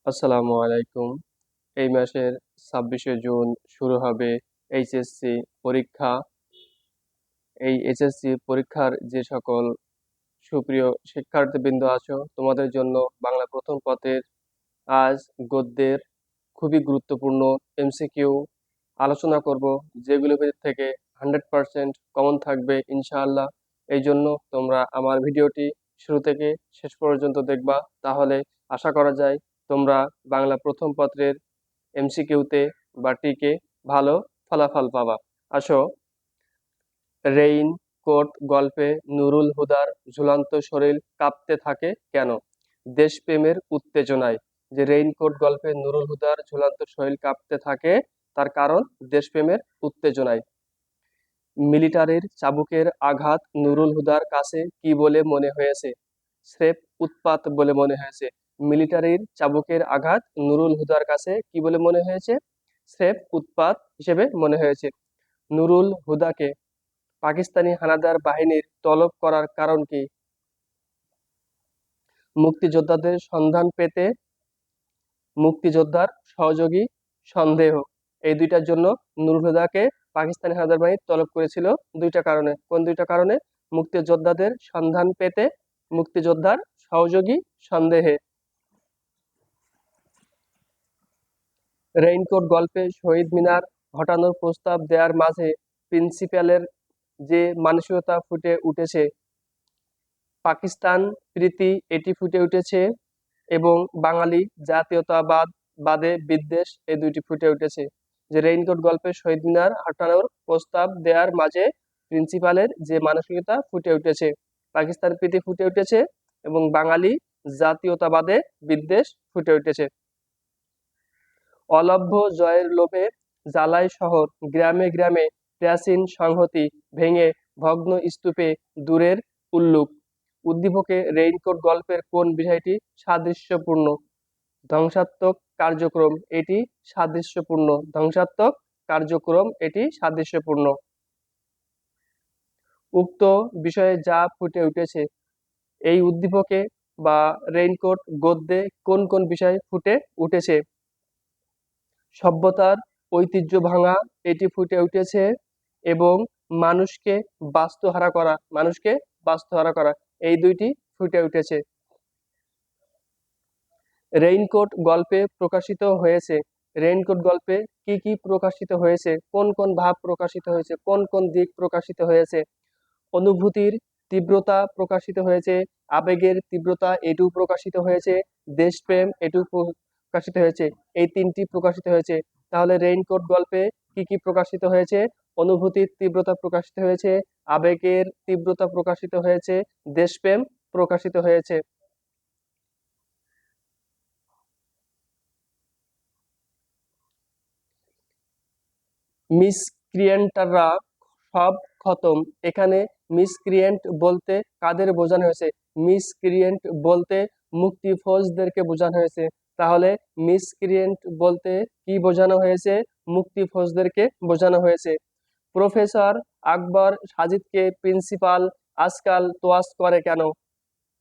আসসালামু আলাইকুম। এই মাসের 26শে জুন শুরু হবে এইচএসসি পরীক্ষা। এই এইচএসসি পরীক্ষার যে সকল সুপ্রিয় শিক্ষার্থীবৃন্দ আছো, তোমাদের জন্য বাংলা প্রথম পত্রের আজ গদ্যের খুবই গুরুত্বপূর্ণ এমসিকিউ আলোচনা করব, যেগুলোর ভিতর থেকে 100% কমন থাকবে ইনশাআল্লাহ। এই জন্য তোমরা আমার ভিডিওটি শুরু থেকে শেষ পর্যন্ত দেখবা, তাহলে আশা করা যায় তোমরা বাংলা প্রথম পত্রের এমসিকিউতে বা টিকে ভালো ফলাফল পাবা। আসো, রেইন কোট গল্পে নুরুল হুদার ঝুলন্ত শরীর কাঁপতে থাকে কেন? দেশপ্রেমের উত্তেজনায়। যে রেইনকোট গল্পে নুরুল হুদার ঝুলন্ত শরীর কাঁপতে থাকে, তার কারণ দেশপ্রেমের উত্তেজনায়। মিলিটারির চাবুকের আঘাত নুরুল হুদার কাছে কি বলে মনে হয়েছে? স্রেফ উৎপাত বলে মনে হয়েছে। মিলিটারির চাবুকের আঘাত নুরুল হুদার কাছে কি বলে মনে হয়েছে? স্রেফ উৎপাত হিসেবে মনে হয়েছে। নুরুল হুদাকে পাকিস্তানি হানাদার বাহিনীর তলব করার কারণ কি? মুক্তিযোদ্ধাদের সন্ধান পেতে মুক্তিযোদ্ধার সহযোগী সন্দেহ। এই দুইটার জন্য নুরুল হুদাকে পাকিস্তানি হানাদার বাহিনী তলব করেছিল, দুইটা কারণে। কোন দুইটা কারণে? মুক্তিযোদ্ধাদের সন্ধান পেতে, মুক্তিযোদ্ধার সহযোগী সন্দেহে। রেইনকোট গল্পে শহীদ মিনার হটানোর প্রস্তাব দেওয়ার মাঝে প্রিন্সিপালের যে মানসিকতা ফুটে উঠেছে, পাকিস্তান প্রীতি এটি ফুটে উঠেছে, এবং বাঙালি জাতীয়তাবাদ বাদে বিদ্বেষ, এই দুইটি ফুটে উঠেছে। যে রেইনকোট গল্পে শহীদ মিনার হটানোর প্রস্তাব দেওয়ার মাঝে প্রিন্সিপালের যে মানসিকতা ফুটে উঠেছে, পাকিস্তান প্রীতি ফুটে উঠেছে, এবং বাঙালি জাতীয়তাবাদে বিদ্বেষ ফুটে উঠেছে। অলভ্য জয়ের লোভে জ্বালায় শহর, গ্রামে গ্রামে প্রাচীন সংহতি ভেঙে ভগ্ন স্তূপে দূরের উল্লুক। উদ্দীপকে রেইনকোট গল্পের কোন বিষয়টি সাদৃশ্যপূর্ণ? ধ্বংসাত্মক কার্যক্রম এটি সাদৃশ্যপূর্ণ। ধ্বংসাত্মক কার্যক্রম এটি সাদৃশ্যপূর্ণ। উক্ত বিষয়ে যা ফুটে উঠেছে, এই উদ্দীপকে বা রেইনকোট গদ্যে কোন কোন বিষয় ফুটে উঠেছে? সভ্যতার ঐতিহ্য ভাঙা এটি ফুটে উঠেছে, এবং মানুষকে বাস্তুহারা করা এই দুইটি ফুটে উঠেছে। রেইনকোট গল্পে প্রকাশিত হয়েছে, রেইনকোট গল্পে কি কি প্রকাশিত হয়েছে? কোন কোন ভাব প্রকাশিত হয়েছে? কোন কোন দিক প্রকাশিত হয়েছে? অনুভূতির তীব্রতা প্রকাশিত হয়েছে, আবেগের তীব্রতা এটু প্রকাশিত হয়েছে, দেশপ্রেম এটু প্রকাশিত হয়েছে। এই তিনটি প্রকাশিত হয়েছে। তাহলে রেইনকোট গল্পে কি কি প্রকাশিত হয়েছে? অনুভূতির তীব্রতা প্রকাশিত হয়েছে, আবেগের তীব্রতা প্রকাশিত হয়েছে, দেশপ্রেম প্রকাশিত হয়েছে। মিসক্রিয়েন্টরা সব খতম। এখানে মিসক্রিয়েন্ট বলতে কাদের বোঝানো হয়েছে? মিসক্রিয়েন্ট বলতে মুক্তিফৌজদেরকে বোঝানো হয়েছে। তাহলে মিসক্রিয়েন্ট বলতে কি বোঝানো হয়েছে? মুক্তিফৌজদেরকে বোঝানো হয়েছে। প্রফেসর আকবর সাজিদকে প্রিন্সিপাল আজকাল তোয়াজ করে কেন?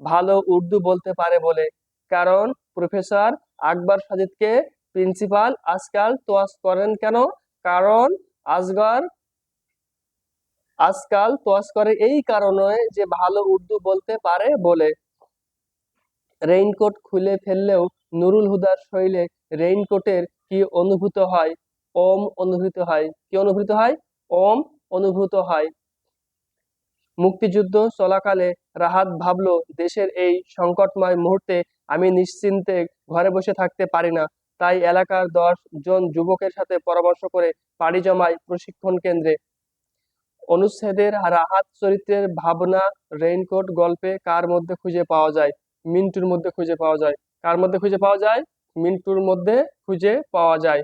ভালো উর্দু বলতে পারে বলে। কারণ প্রফেসর আকবর সাজিদকে প্রিন্সিপাল আজকাল তোয়াজ করেন কেন? কারণ আজগর আজকাল তোয়াজ করে এই কারণে যে ভালো উর্দু বলতে পারে বলে। রেইনকোট খুলে ফেললেও নুরুল হুদার শরীরে রেইনকোটের কি অনুভূত হয়? ওম অনুভূত হয়। কি অনুভূত হয়? ওম অনুভূত হয়। মুক্তিযুদ্ধ চলাকালে রাহাত ভাবলো, দেশের এই সংকটময় মুহূর্তে আমি নিশ্চিন্তে ঘরে বসে থাকতে পারি না। তাই এলাকার 10 জন যুবকের সাথে পরামর্শ করে পাড়ি জমায় প্রশিক্ষণ কেন্দ্রে। অনুচ্ছেদের রাহাত চরিত্রের ভাবনা রেইনকোট গল্পে কার মধ্যে খুঁজে পাওয়া যায়? মিন্টুর মধ্যে খুঁজে পাওয়া যায়। কার মধ্যে খুঁজে পাওয়া যায়? মিন্টুর মধ্যে খুঁজে পাওয়া যায়।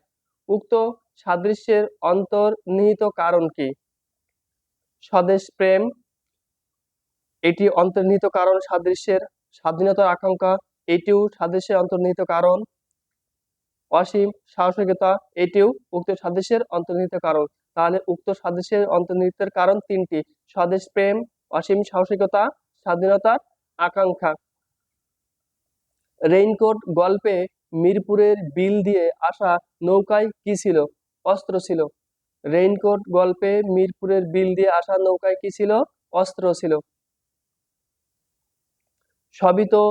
উক্ত সাদৃশ্যের অন্তর্নিহিত কারণ কি? স্বদেশ প্রেম এটি অন্তর্নিহিত কারণ সাদৃশ্যের। স্বাধীনতার আকাঙ্ক্ষা এটিও সাদৃশ্যের অন্তর্নিহিত কারণ। অসীম সাহসিকতা এটিও উক্ত সাদৃশ্যের অন্তর্নিহিত কারণ। তাহলে উক্ত সাদৃশ্যের অন্তর্নিহিতের কারণ তিনটি: স্বদেশ প্রেম, অসীম সাহসিকতা, স্বাধীনতার আকাঙ্ক্ষা। রেইনকোট গল্পে মিরপুরের বিল দিয়ে আসা নৌকায় কি ছিল? অস্ত্র ছিল। রেইনকোট গল্পে মিরপুরের বিল দিয়ে আসা নৌকায় কি ছিল? অস্ত্র ছিল। সবই তো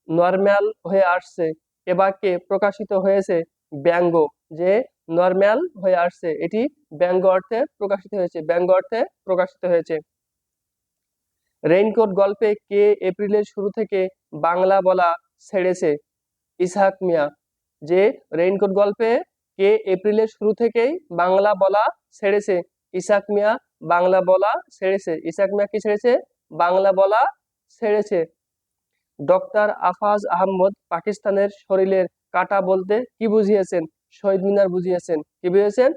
নরম্যাল হয়ে আসছে, এ বাক্যে প্রকাশিত হয়েছে ব্যঙ্গ। যে নরম্যাল হয়ে আসছে, এটি ব্যঙ্গ অর্থে প্রকাশিত হয়েছে, ব্যঙ্গ অর্থে প্রকাশিত হয়েছে। রেইনকোট গল্পে কে এপ্রিলের শুরু থেকে বাংলা বলা ছেড়েছে? ইসহাক মিয়া। যে রেইনকোট গল্পে কে এপ্রিলের শুরু থেকেই বাংলা বলা ছেড়েছে? ইসহাক মিয়া বাংলা বলা ছেড়েছে। ইসহাক মিয়া কি ছেড়েছে? বাংলা বলা ছেড়েছে। ডক্টর আফাজ আহমদ পাকিস্তানের শরীরের কাঁটা বলতে কি বুঝিয়েছেন? শহীদ মিনার বুঝিয়েছেন। কি বুঝিয়েছেন?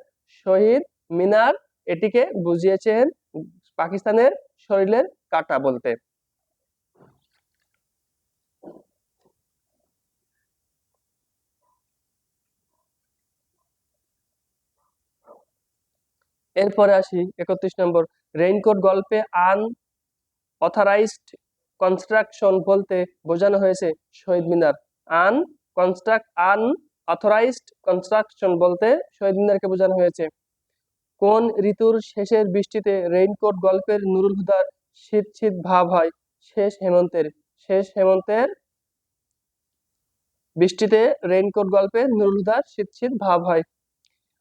শহীদ মিনার এটিকে বুঝিয়েছেন পাকিস্তানের শরীরের কাঁটা বলতে। এরপরে আসি 31 নম্বর। রেইনকোট গল্পে আন অথরাইজড কনস্ট্রাকশন বলতে বোঝানো হয়েছে শহীদ মিনার। আন অথরাইজড কনস্ট্রাকশন বলতে শহীদ মিনারকে বোঝানো হয়েছে। কোন ঋতুর শেষের বৃষ্টিতে রেইনকোট গল্পের নুরুল হুদার শীত শীত ভাব হয়? শেষ হেমন্তের। শেষ হেমন্তের বৃষ্টিতে রেইনকোট গল্পে নুরুল হুদার শীত শীত ভাব হয়।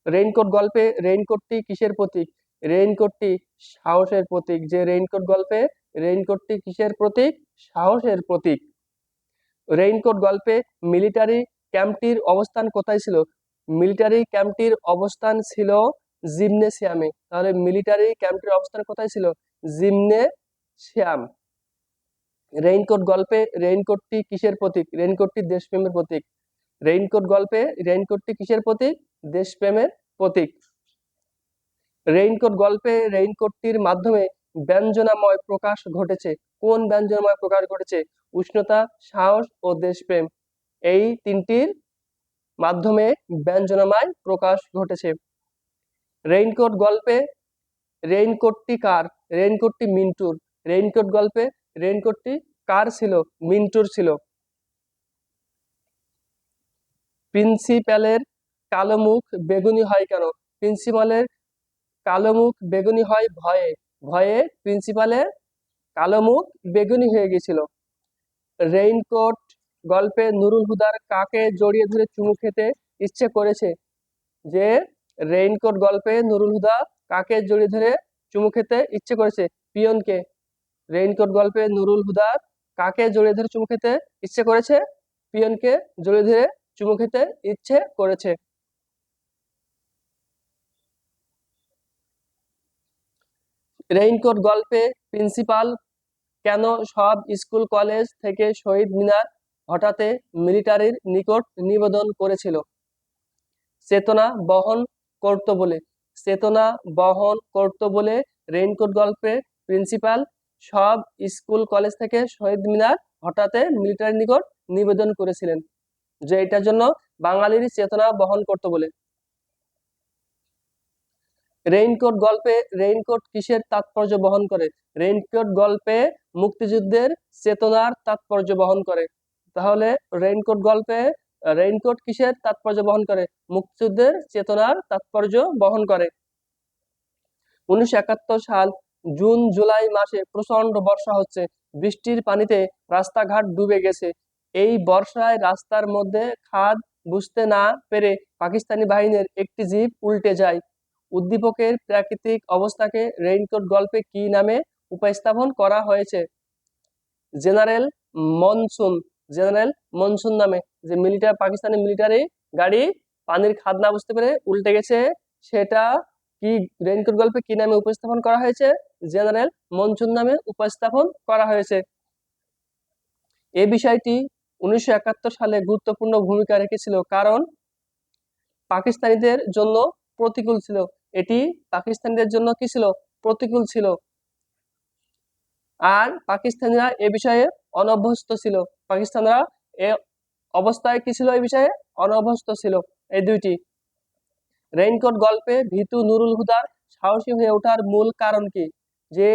রেইনকোট গল্পে রেইনকোটটি কিসের প্রতীক? রেইনকোটটি সাহসের প্রতীক। যে রেইনকোট গল্পে রেইনকোটটি কিসের প্রতীক? সাহসের প্রতীক। রেইনকোট গল্পে মিলিটারি ক্যাম্পটির অবস্থান কোথায় ছিল? মিলিটারি ক্যাম্পটির অবস্থান ছিল জিমনেসিয়ামে। তাহলে মিলিটারি ক্যাম্পটির অবস্থান কোথায় ছিল? জিমনেসিয়াম। রেইনকোট গল্পে রেইনকোটটি কিসের প্রতীক? রেইনকোটটি দেশপ্রেমের প্রতীক। রেইনকোট গল্পে রেইনকোটটি কিসের প্রতীক? দেশপ্রেমের প্রতীক। রেইনকোট গল্পে রেইনকোটটির মাধ্যমে ব্যঞ্জনাময় প্রকাশ ঘটেছে। কোন ব্যঞ্জনাময় প্রকাশ ঘটেছে? উষ্ণতা, সাহস ও দেশপ্রেম, এই তিনটির মাধ্যমে ব্যঞ্জনাময় প্রকাশ ঘটেছে। রেইনকোট গল্পে রেইনকোটটি কার? রেইনকোটটি মিন্টুর। রেইনকোট গল্পে রেইনকোটটি কার ছিল? মিন্টুর ছিল। প্রিন্সিপালের কালো মুখ বেগুনি হয় কেন? প্রিন্সিপালের কালো মুখ বেগুনি হয় ভয়ে। ভয়ে প্রিন্সিপালের কালো মুখ বেগুনি হয়ে গেছিল। রেইনকোট গল্পে নুরুল হুদার কাকে জড়িয়ে ধরে চুমু খেতে ইচ্ছে করেছে? যে রেইনকোট গল্পে নুরুল হুদা কাকে জড়িয়ে ধরে চুমু খেতে ইচ্ছে করেছে? পিয়নকে। রেইনকোট গল্পে নুরুল হুদার কাকে জড়িয়ে ধরে চুমু খেতে ইচ্ছে করেছে? পিয়নকে জড়িয়ে ধরে চুমু খেতে ইচ্ছে করেছে। রেইনকোট গল্পে প্রিন্সিপাল কেন সব স্কুল কলেজ থেকে শহীদ মিনার হঠাতে মিলিটারির নিকট নিবেদন করেছিল? চেতনা বহন করত বলে। চেতনা বহন করত বলে রেইনকোট গল্পে প্রিন্সিপাল সব স্কুল কলেজ থেকে শহীদ মিনার হঠাতে মিলিটারির নিকট নিবেদন করেছিলেন, যে এটার জন্য বাঙালির চেতনা বহন করত বলে। রেইনকোট গল্পে রেইনকোট কিসের তাৎপর্য বহন করে? রেইনকোট গল্পে মুক্তিযুদ্ধের চেতনার তাৎপর্য বহন করে। তাহলে রেইনকোট গল্পে রেইনকোট কিসের তাৎপর্য বহন করে? মুক্তিযুদ্ধের চেতনার তাৎপর্য বহন করে। 1971 সাল জুন জুলাই মাসে প্রচন্ড বর্ষা হচ্ছে, বৃষ্টির পানিতে রাস্তাঘাট ডুবে গেছে। এই বর্ষায় রাস্তার মধ্যে খাদ বুঝতে না পেরে পাকিস্তানি বাহিনীর একটি জিপ উল্টে যায়। উদ্দীপকের প্রাকৃতিক অবস্থাকে রেইনকোট গল্পে কি নামে উপস্থাপন করা হয়েছে? General monsoon. জেনারেল মনসুন নামে। যে পাকিস্তানি মিলিটারি গাড়ি পানির খাদ না বুঝতে পেরে উল্টে গেছে, সেটা কি রেইনকোট গল্পে কি নামে উপস্থাপন করা হয়েছে? জেনারেল মনসুন নামে উপস্থাপন করা হয়েছে। এই বিষয়টি 1971 সালে গুরুত্বপূর্ণ ভূমিকা রেখেছিল, কারণ পাকিস্তানিদের জন্য প্রতিকূল ছিল। এটি পাকিস্তানিদের জন্য কি ছিল? প্রতিকূল ছিল। আর পাকিস্তানিরা এ বিষয়ে অনভ্যস্ত ছিল। পাকিস্তানরা এ অবস্থায় কি ছিল? এই বিষয়ে অনভ্যস্ত ছিল। এই দুইটি। রেইনকোট গল্পে ভীতু নুরুল হুদার সাহসী হয়ে ওঠার মূল কারণ কি? যে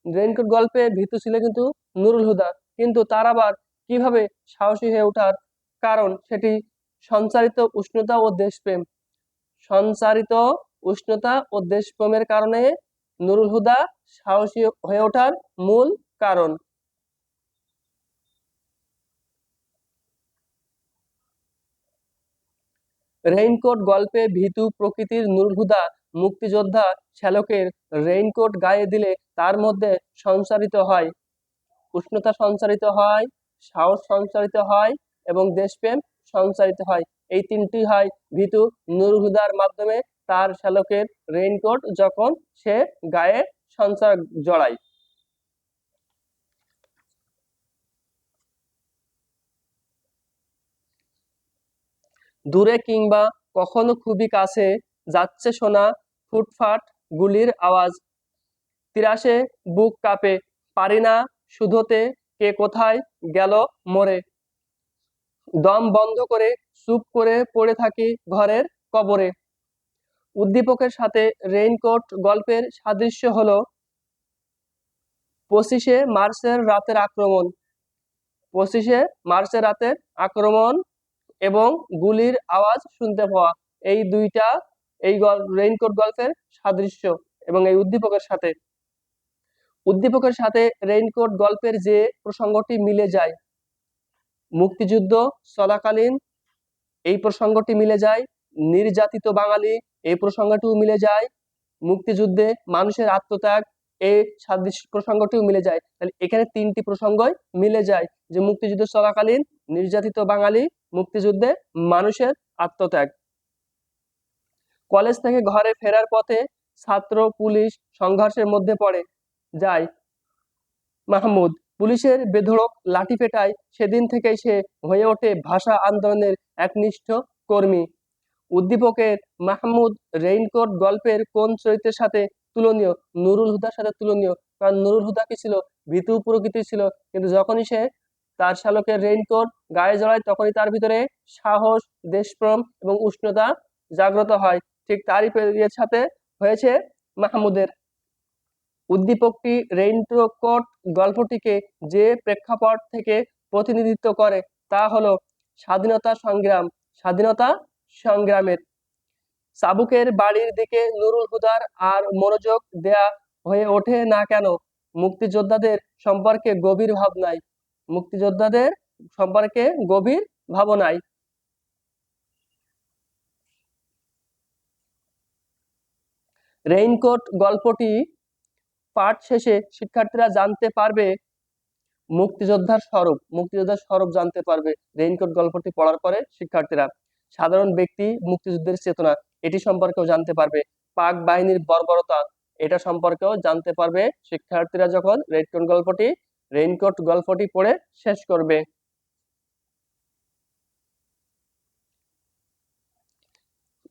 রেইনকোট গল্পে ভীতু ছিল কিন্তু নুরুল হুদা, কিন্তু তার আবার কিভাবে সাহসী হয়ে ওঠার কারণ সেটি সঞ্চারিত উষ্ণতা ও দেশপ্রেম। সঞ্চারিত উষ্ণতা ও দেশপ্রেমের কারণে নুরুল হুদা সাহসী হয়ে ওঠার মূল কারণ। রেইনকোট গল্পে ভীতু প্রকৃতির নুরুল হুদা মুক্তিযোদ্ধা শ্যালকের রেইনকোট গায়ে দিলে তার মধ্যে সঞ্চারিত হয় উষ্ণতা, সঞ্চারিত হয় সাহস, সঞ্চারিত হয় এবং দেশপ্রেম সঞ্চারিত হয়। এই তিনটি হয় ভীতু নুরুল হুদার মাধ্যমে তার শ্যালকের রেইনকোট যখন সে গায়ে সঞ্চার জড়ায়। দূরে কিংবা কখনো খুবই কাছে যাচ্ছে শোনা ফুটফাট গুলির আওয়াজ, তিরাশে বুক কাঁপে, পারি না শুধোতে কে কোথায় গেল মরে, দম বন্ধ করে চুপ করে পড়ে থাকি ঘরের কবরে। উদ্দীপকের সাথে রেইনকোট গল্পের সাদৃশ্য হলো 25শে মার্চের রাতের আক্রমণ, 25শে মার্চের রাতের আক্রমণ এবং গুলির আওয়াজ শুনতে পাওয়া। এই দুইটা এই রেইনকোট গল্পের সাদৃশ্য এবং এই উদ্দীপকের সাথে রেইনকোট গল্পের যে প্রসঙ্গটি মিলে যায়, মুক্তিযুদ্ধ চলাকালীন এই প্রসঙ্গটি মিলে যায়, নির্যাতিত বাঙালি এই প্রসঙ্গটিও মিলে যায়, মুক্তিযুদ্ধে মানুষের আত্মত্যাগ এই সাদৃশ্য প্রসঙ্গটিও মিলে যায়। তাহলে এখানে তিনটি প্রসঙ্গই মিলে যায়, যে মুক্তিযুদ্ধ চলাকালীন নির্যাতিত বাঙালি, মুক্তিযুদ্ধে মানুষের আত্মত্যাগ। কলেজ থেকে ঘরে ফেরার পথে ছাত্র পুলিশ সংঘর্ষের মধ্যে পড়ে যায় মাহমুদ, পুলিশের বেধড়ক লাঠিপেটায় সেদিন থেকেই সে হয়ে ওঠে ভাষা আন্দোলনের একনিষ্ঠ কর্মী। উদ্দীপকের মাহমুদ রেইনকোট গল্পের কোন চরিত্রের সাথে তুলনীয়? নুরুল হুদার সাথে তুলনীয়, কারণ নুরুল হুদা কি ছিল? ভীতু প্রকৃতির ছিল, কিন্তু যখনই সে তার শ্যালকের রেইনকোট গায়ে জড়ায় তখনই তার ভিতরে সাহস, দেশপ্রেম এবং উষ্ণতা জাগ্রত হয়। ঠিক তারই সাথে হয়েছে মাহমুদের। উদ্দীপকটি রেইনকোট গল্পটিকে যে প্রেক্ষাপট থেকে প্রতিনিধিত্ব করে তা হলো স্বাধীনতা সংগ্রাম। স্বাধীনতা সংগ্রামের। চাবুকের বাড়ির দিকে নুরুল হুদার আর মনোযোগ দেয়া হয়ে ওঠে না কেন? মুক্তিযোদ্ধাদের সম্পর্কে গভীর ভাবনায়, মুক্তিযোদ্ধাদের সম্পর্কে গভীর ভাবনায়। রেইনকোট গল্পটি পাঠ শেষে শিক্ষার্থীরা জানতে পারবে মুক্তিযোদ্ধার স্বরূপ জানতে পারবে রেইনকোট গল্পটি পড়ার পরে শিক্ষার্থীরা। সাধারণ ব্যক্তি মুক্তিযুদ্ধের চেতনা এটি সম্পর্কেও জানতে পারবে। পাক বাহিনীর বর্বরতা এটা সম্পর্কেও জানতে পারবে শিক্ষার্থীরা যখন রেইনকোট গল্পটি পড়ে শেষ করবে।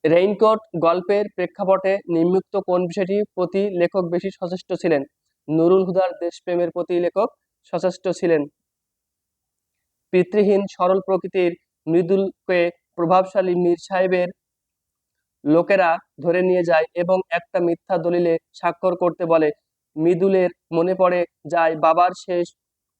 রেইনকোট গল্পের প্রেক্ষাপটে নিম্নোক্ত কোন বিষয়টি প্রতি লেখক বেশি সচেষ্ট ছিলেন? নুরুল হুদার দেশপ্রেমের প্রতি লেখক সচেষ্ট ছিলেন। পিতৃহীন সরল প্রকৃতির মৃদুলকে প্রভাবশালী মীর সাহেবের লোকেরা ধরে নিয়ে যায় এবং একটা মিথ্যা দলিলে স্বাক্ষর করতে বলে। মৃদুলের মনে পড়ে যায় বাবার শেষ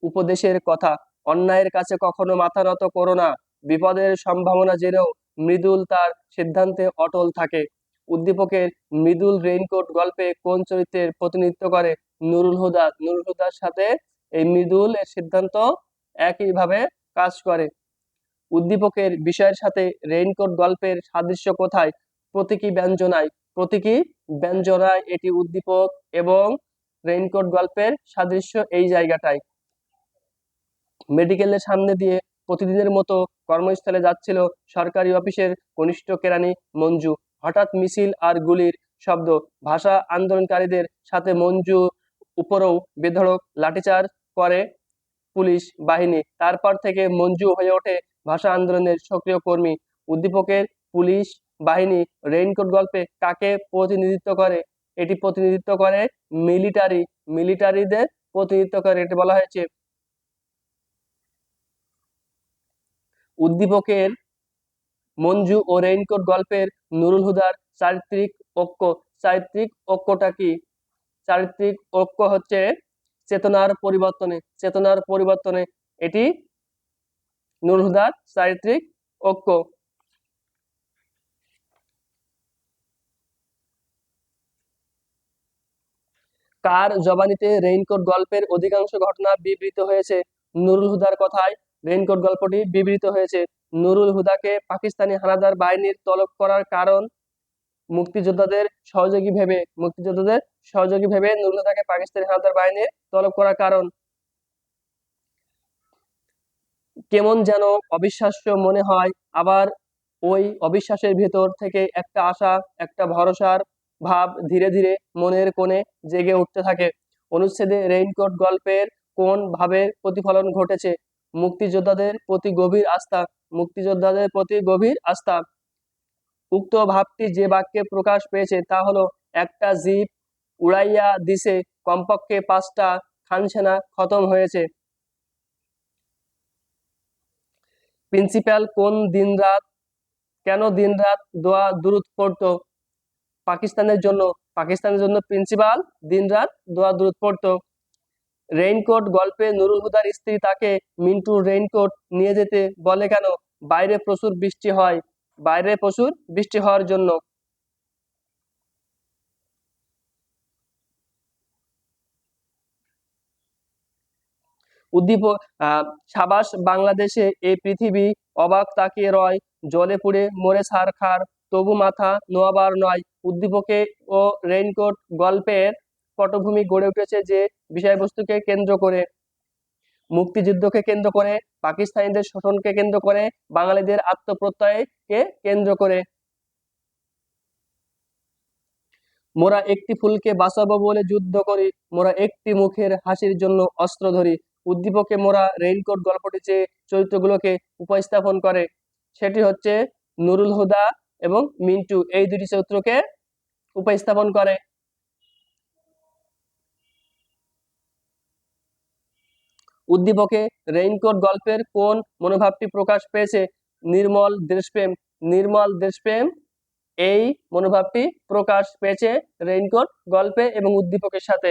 উপদেশের কথা, অন্যায়ের কাছে কখনো মাথা নত করো না। বিপদের সম্ভাবনা জেনেও মৃদুল তার সিদ্ধান্তে অটল থাকে। উদ্দীপকের মৃদুল রেইনকোট গল্পে কোন চরিত্রের প্রতিনিধিত্ব করে? নুরুল হুদা। নুরুল হুদার সাথে এই মৃদুল এর সিদ্ধান্ত একইভাবে কাজ করে। উদ্দীপকের বিষয়ের সাথে রেইনকোট গল্পের সাদৃশ্য কোথায়? প্রতীকী ব্যঞ্জনায়। প্রতীকী ব্যঞ্জনায় এটি উদ্দীপক এবং রেইনকোট গল্পের সাদৃশ্য এই জায়গাটায়। মেডিকেলের সামনে দিয়ে প্রতিদিনের মতো কর্মস্থলে যাচ্ছিল সরকারি অফিসের কনিষ্ঠ কেরানি মঞ্জু। হঠাৎ মিছিল আর গুলির শব্দ। ভাষা আন্দোলনকারীদের সাথে মঞ্জু উপরেও বেধড়ক লাঠিচার্জ করে পুলিশ বাহিনী। তারপর থেকে মঞ্জু হয়ে ওঠে ভাষা আন্দোলনের সক্রিয় কর্মী। উদ্দীপকের পুলিশ বাহিনী রেইনকোট গল্পে কাকে প্রতিনিধিত্ব করে? এটি প্রতিনিধিত্ব করে মিলিটারিদের প্রতিনিধিত্ব করে। এটি বলা হয়েছে উদ্দীপকের মঞ্জু ও রেইনকোট গল্পের নুরুল হুদার চারিত্রিক ঐক্য। চারিত্রিক ঐক্যটা কি? চারিত্রিক ঐক্য হচ্ছে চেতনার পরিবর্তনে এটি নুরুল হুদার চারিত্রিক ঐক্য। কার জবানিতে রেইনকোট গল্পের অধিকাংশ ঘটনা বিবৃত হয়েছে? নুরুল হুদার কথায় রেইনকোট গল্পটি বিবৃত হয়েছে। নুরুল হুদাকে পাকিস্তানি হানাদার বাহিনীর তলব করার কারণ মুক্তিযোদ্ধাদের সহযোগী ভেবে নুরুল হুদাকে পাকিস্তানি হানাদার বাহিনীর তলব করার কারণ কেমন যেন অবিশ্বাস্য মনে হয়, আবার ওই অবিশ্বাসের ভেতর থেকে একটা আশা, একটা ভরসার ভাব ধীরে ধীরে মনের কোণে জেগে উঠতে থাকে। অনুচ্ছেদে রেইনকোট গল্পের কোন ভাবের প্রতিফলন ঘটেছে? মুক্তিযোদ্ধাদের প্রতি গভীর আস্থা। উক্ত ভাবটি যে বাক্যে প্রকাশ পেয়েছে তা হলো, একটা জিপ উড়াইয়া দিছে, কমপক্ষে 5টা খানসেনা খতম হয়েছে। প্রিন্সিপাল কেন দিনরাত দোয়া দুরূদ পড়তো? পাকিস্তানের জন্য প্রিন্সিপাল দিনরাত দোয়া দুরূদ পড়তো। রেইনকোট গল্পে নুরুল হুদার স্ত্রী তাকে মিন্টুর রেইনকোট নিয়ে যেতে বলে কেন? বাইরে প্রচুর বৃষ্টি হওয়ার জন্য। উদ্দীপক সাবাস বাংলাদেশে এই পৃথিবী অবাক তাকিয়ে রয়, জলে পুড়ে মরে ছারখার, তবু মাথা নোয়াবার নয়। উদ্দীপকে ও রেইনকোট গল্পের পটভূমি গড়ে উঠেছে যে বিষয়বস্তুকে কেন্দ্র করে, মুক্তিযুদ্ধকে কেন্দ্র করে, পাকিস্তানিদের শোষণকে কেন্দ্র করে, বাঙালিদের আত্মপ্রত্যয়কে কেন্দ্র করে। মোরা একটি ফুলকে বাঁচাবো বলে যুদ্ধ করি, মোরা একটি মুখের হাসির জন্য অস্ত্র ধরি। উদ্দীপকে মোরা রেইনকোট গল্পটি যে চরিত্রগুলোকে উপস্থাপন করে সেটি হচ্ছে নুরুল হুদা এবং মিন্টু, এই দুটি চরিত্রকে উপস্থাপন করে। উদ্দীপকে রেইনকোট গল্পের কোন মনোভাবটি প্রকাশ পেয়েছে? নির্মল দেশপ্রেম এই মনোভাবটি প্রকাশ পেয়েছে রেইনকোট গল্পে এবং উদ্দীপকের সাথে।